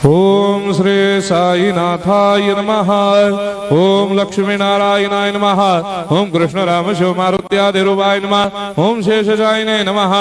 ओम श्री साईनाथाय नमः। ओम लक्ष्मी नारायणाय नमः। ओम कृष्ण राम शिव मारुत्यादिरूपाय नमः। ओम शेषशायिने नमः।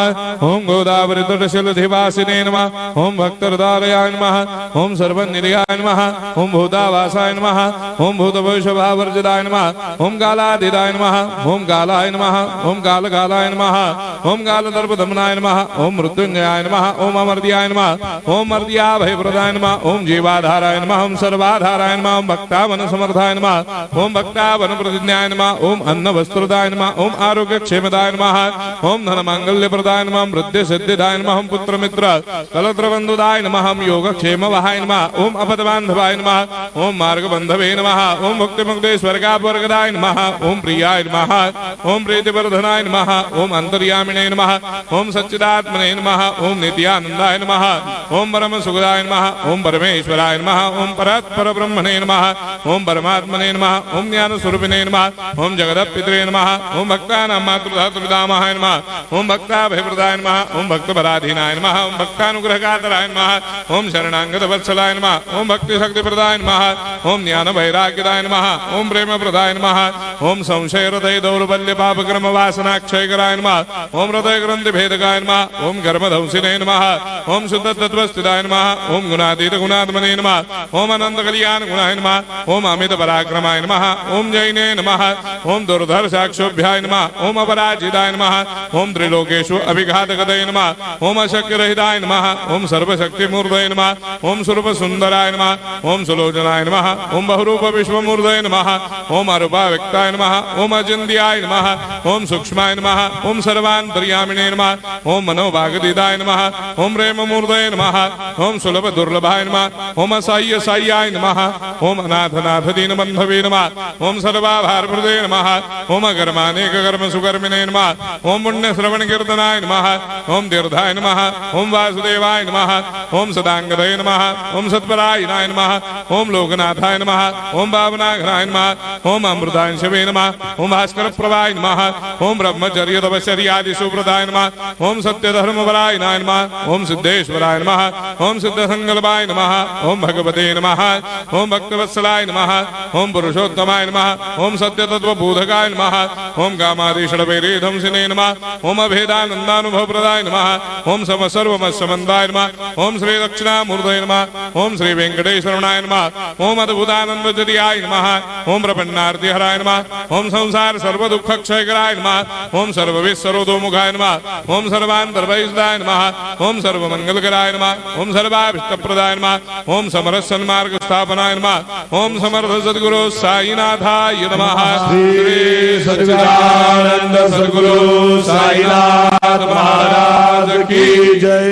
ओम गोदावरी तटशिलधिवासिने नमः। ओम भक्तहृदयाय नमः। ओम सर्वनिधयाय नमः। ओम भूतावासाय नमः। ओम भूतभविष्यभावर्जिताय नमः। ओम कालातीताय नमः। ओम कालाय नमः। ओम कालकालाय नमः। ओम कालदर्पदमनाय नमः। ओम मृत्युंजयाय नमः। ओम अमर्त्याय नमः। ओम मर्त्याभयप्रदाय नमः। ओम जीवाधाराय नमः। ओम सर्वाधाराय नमः। ओम भक्तावन समर्थाय नमः। ओम भक्तावन प्रतिज्ञाय नमः। ओम अन्न वस्त्रदाय नमः। ओम आरोग्य क्षेमदाय नमः। ओम धन मांगल्य प्रदाय नमः। ओम वृद्धि सिद्धिदाय नमः। ओम पुत्र मित्र कलत्र बंधुदाय नमः। ओम योग क्षेम वहाय नमः। ओम अपद बांधवाय नमः। ओम मार्ग बंधवे नमः। ओम मुक्ति मुक्ति स्वर्गापवर्गदाय नमः। ओम प्रियाय नमः। ओम प्रीतिवर्धनाय नमः। ओम अंतर्यामिने नमः। ओम सच्चिदात्मने नमः। ओम नित्यानंदाय नमः। ओम परम सुखदाय नमः। ओम परमेश्वराय नमः। ओम परात्पर ब्रह्मणे नमः। ओम परमात्मने नमः। ओम ज्ञान स्वरूपिणे नमः। ओम जगदपितरे नमः। ओम भक्तानां मातृधातुर्पितामहाय नमः। ओम भक्ताभयप्रदाय नमः। ओम भक्तपराधीनाय नमः। ओम भक्तानुग्रहकातराय नमः। ओम शरणागत वत्सलाय नमः। ओम भक्ति शक्तिप्रदाय नमः। ओम ज्ञान वैराग्यदाय नमः। ओम प्रेम प्रदाय नमः। ओम संशय हृदय दौर्बल्य पापक्रम वासना क्षयकराय नमः। ओम हृदय ग्रंथि भेदकाय नमः। ओम कर्मधंसिने नमः। ओम शुद्ध तत्वस्थिताय नमः। ओम गुणातीत गुणात्मने नमः। ओम अनंत कल्याण गुणाय नमः। ओम अमित पराक्रमाय नमः। ओम जैने नमः। ओम दुर्धर्षाक्षोभ्याय नमः। ओम अपराजिताय नमः। ओम त्रिलोकेषु अभिघातगतये नमः। ओम अशक्य रहिताय नमः। ओम सर्वशक्तिमूर्तये नमः। ओम स्वरूप सुंदराय नमः। ओम सुलोचनाय नमः। ओम बहुरूप विश्वमूर्तये नमः। ओम अरूपाव्यक्ताय नमः। ओम अचिन्त्याय नमः। ओम सूक्ष्माय नमः। ओम सर्वान्तर्यामिने नमः। ओम मनोभागदिताय नमः। ओम प्रेममूर्तये नमः। ओम सुलभ दुर्लभाय नमः। ओम असाह्य साह्याय नमः। ओम अनाथनाथ दीनबन्धवे नमः। ओम सर्वाभारप्रदे नमः। ओम अकर्मानेक कर्म सुकर्मिणे नमः। ओम पुण्य श्रवण कीर्तनाय नमः। ओम तीर्थाय नमः। ओम वासुदेवाय नमः। ओम सदांगदये नमः। ओम सत्परायणाय नमः। ओम लोकनाथाय नमः। ओम भावनाघनाय नमः। ओम अमृतांशवे नमः। ओम भास्कर प्रभाय नमः। ओम ब्रह्मचर्य तपश्चर्यादि सुप्रदाय नमः। ओम सत्यधर्मपरायणाय नमः। ओम सिद्धेश्वराय नमः। ओम सिद्ध संकल्पाय नमः। ओम भगवते नमः। ओम भक्तवत्सलाय नमः। ओम पुरुषोत्तमाय नमः। ओम सत्य तत्वबोधकाय नमः। ओम कामादिषडवैरेधंसिने नमः। ओम अभेदानंदानुभव प्रदाय नमः। ओम सर्वमस्समन्ताय नमः। ओम श्री दक्षिणामूर्तये नमः। ओम श्री वेंकटेश्वरनाय नमः। ओम अद्भुतानंदजटियाय नमः। ओम प्रपन्नार्तिहराय नमः। ओम संसार सर्वदुःखक्षयकराय नमः। ओम सर्वविश्वरोधोमुखाय नमः। ओम सर्वान्तर्भयदाय नमः। ओम सर्वमंगलकराय नमः। ओम सर्वाभिष्टप्रदाय नमः। ओम समरस सन्मार्ग स्थापनाय नमः। ओम समर्थ सद्गुरु साईनाथाय नमः। श्री सच्चिदानंद सद्गुरु साईनाथ महाराज की जय।